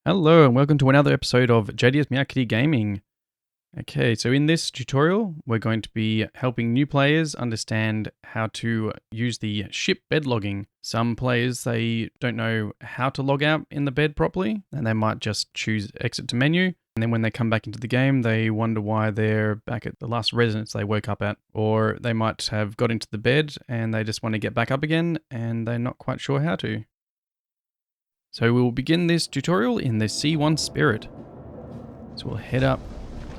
Hello and welcome to another episode of JDS Cutty Gaming. Okay, so in this tutorial, we're going to be helping new players understand how to use the ship bed logging. Some players, they don't know how to log out in the bed properly, and they might just choose exit to menu. And then when they come back into the game, they wonder why they're back at the last residence they woke up at. Or they might have got into the bed and they just want to get back up again, and they're not quite sure how to. So we will begin this tutorial in the C1 spirit. So we'll head up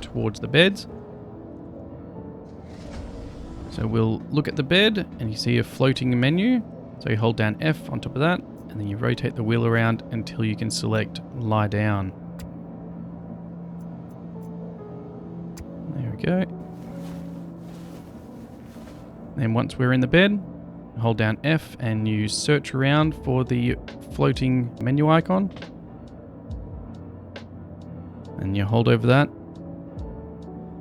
towards the beds. So we'll look at the bed and you see a floating menu. So you hold down F on top of that and then you rotate the wheel around until you can select lie down. There we go. Then once we're in the bed, hold down F and you search around for the floating menu icon. And you hold over that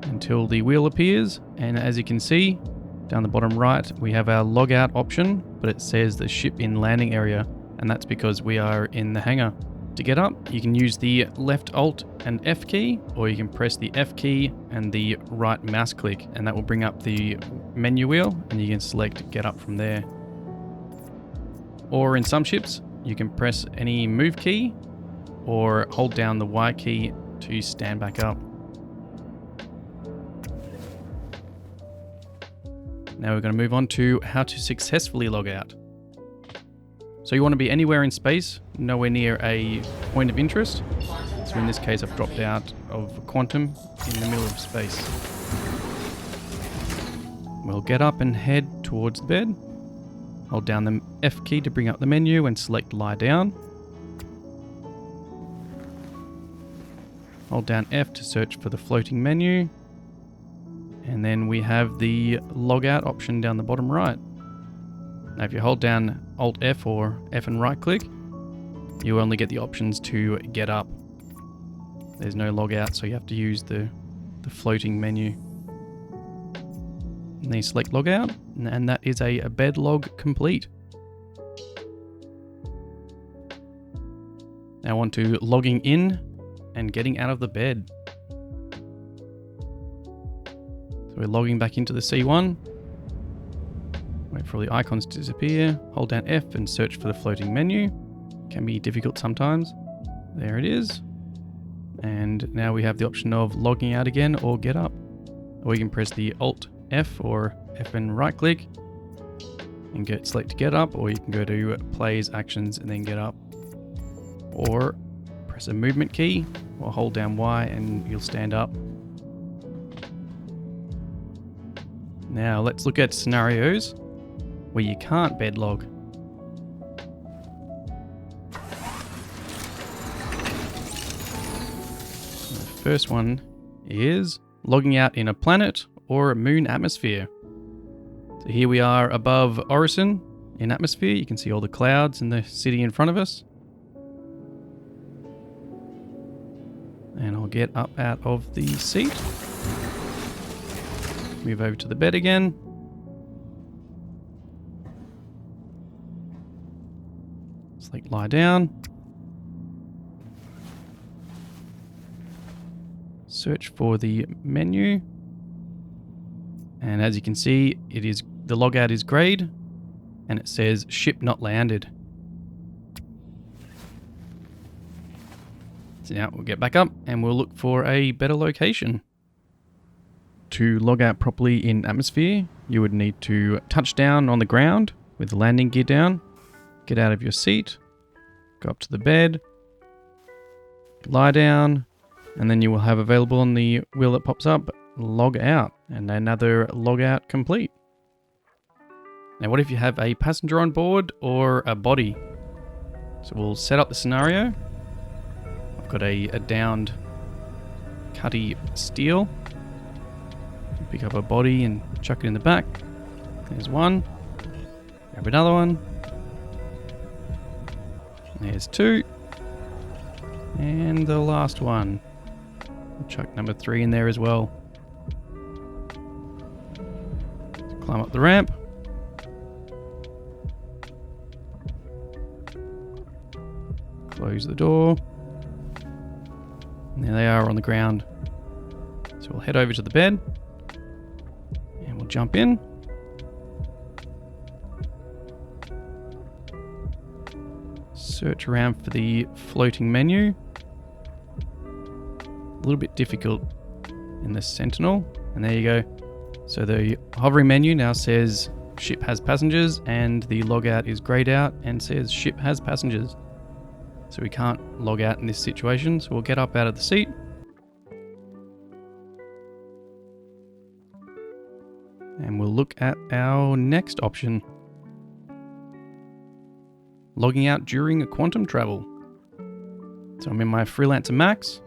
until the wheel appears. And as you can see, down the bottom right, we have our logout option, but it says the ship in landing area. And that's because we are in the hangar. To get up, you can use the left Alt and F key, or you can press the F key and the right mouse click, and that will bring up the menu wheel, and you can select get up from there. Or in some ships, you can press any move key, or hold down the Y key to stand back up. Now we're going to move on to how to successfully log out. So you want to be anywhere in space, nowhere near a point of interest. So in this case, I've dropped out of quantum in the middle of space. We'll get up and head towards the bed. Hold down the F key to bring up the menu and select lie down. Hold down F to search for the floating menu. And then we have the logout option down the bottom right. Now if you hold down Alt F or F and right click, you only get the options to get up. There's no logout, so you have to use the floating menu. And then you select logout, and that is a bed log complete. Now on to logging in and getting out of the bed. So we're logging back into the C1. Wait for all the icons to disappear. Hold down F and search for the floating menu. Can be difficult sometimes. There it is. And now we have the option of logging out again or get up. Or you can press the Alt F or F and right click and select get up, or you can go to plays, actions, and then get up. Or press a movement key or hold down Y and you'll stand up. Now let's look at scenarios where you can't bed log. The first one is logging out in a planet or a moon atmosphere. So here we are above Orison in atmosphere. You can see all the clouds and the city in front of us. And I'll get up out of the seat. Move over to the bed again. Select lie down. Search for the menu. And as you can see, the logout is grayed and it says ship not landed. So now we'll get back up and we'll look for a better location. To log out properly in atmosphere, you would need to touch down on the ground with the landing gear down, get out of your seat, go up to the bed, lie down, and then you will have available on the wheel that pops up, log out, and another log out complete. Now what if you have a passenger on board or a body? So we'll set up the scenario. I've got a downed Cutty steel. Pick up a body and chuck it in the back. There's one. Grab another one. There's two. And the last one. I'll chuck number 3 in there as well. Climb up the ramp. Close the door. And there they are on the ground. So we'll head over to the bed and we'll jump in. Search around for the floating menu. A little bit difficult in the Sentinel. And there you go. So the hovering menu now says ship has passengers, and the logout is grayed out and says ship has passengers. So we can't log out in this situation. So we'll get up out of the seat. And we'll look at our next option. Logging out during a quantum travel. So I'm in my Starlancer MAX.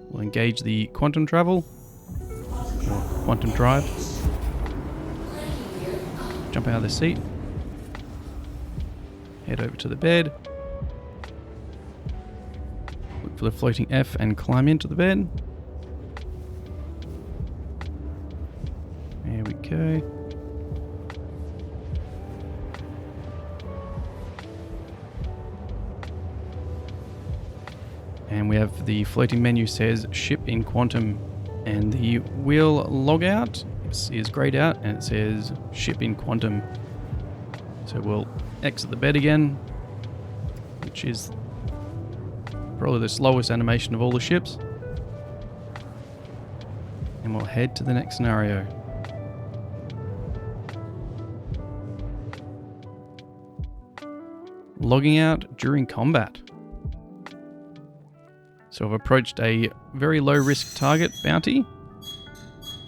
We'll engage the quantum travel, or quantum drive. Jump out of the seat. Head over to the bed. Look for the floating F and climb into the bed. There we go. And we have the floating menu says ship in quantum, and the wheel logout is grayed out and it says ship in quantum. So we'll exit the bed again, which is probably the slowest animation of all the ships. And we'll head to the next scenario. Logging out during combat. So I've approached a very low risk target bounty,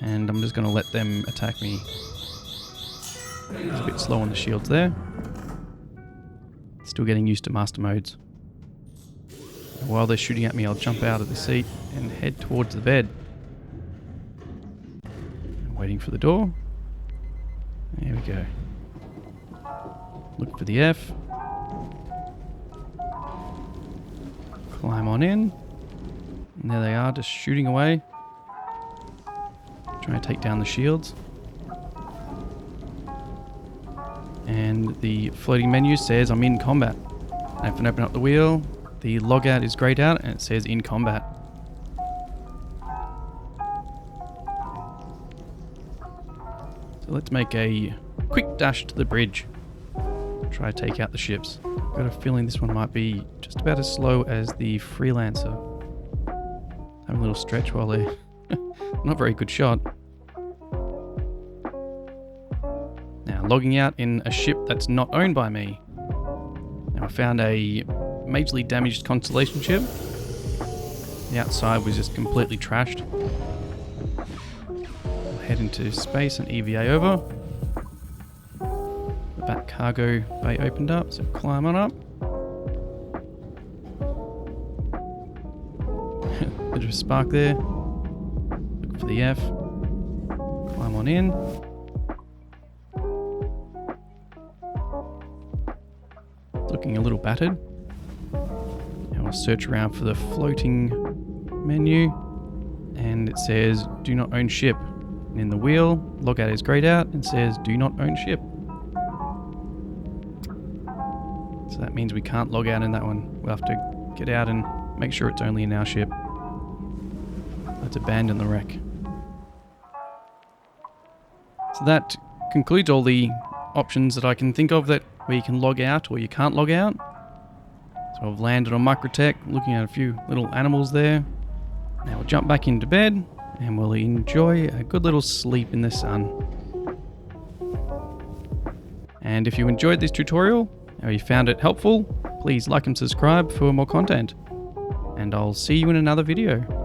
and I'm just going to let them attack me. It's a bit slow on the shields there. Still getting used to master modes. And while they're shooting at me, I'll jump out of the seat and head towards the bed. I'm waiting for the door. There we go. Look for the F. Climb on in. And there they are, just shooting away. Trying to take down the shields. And the floating menu says I'm in combat. And if I open up the wheel, the logout is grayed out and it says in combat. So let's make a quick dash to the bridge. Try to take out the ships. Got a feeling this one might be just about as slow as the Starlancer. Having a little stretch while they're not very good shot. Now logging out in a ship that's not owned by me. Now I found a majorly damaged Constellation ship. The outside was just completely trashed. We'll head into space and EVA over. The back cargo bay opened up, so climb on up. Bit of a spark there. Look for the F. Climb on in. Looking a little battered. Now we'll search around for the floating menu. And it says do not own ship. And in the wheel, logout is grayed out and says do not own ship. So that means we can't log out in that one. We'll have to get out and make sure it's only in our ship. Let's abandon the wreck. So that concludes all the options that I can think of that where you can log out or you can't log out. So I've landed on Microtech, looking at a few little animals there. Now we'll jump back into bed and we'll enjoy a good little sleep in the sun. And if you enjoyed this tutorial or you found it helpful, please like and subscribe for more content. And I'll see you in another video.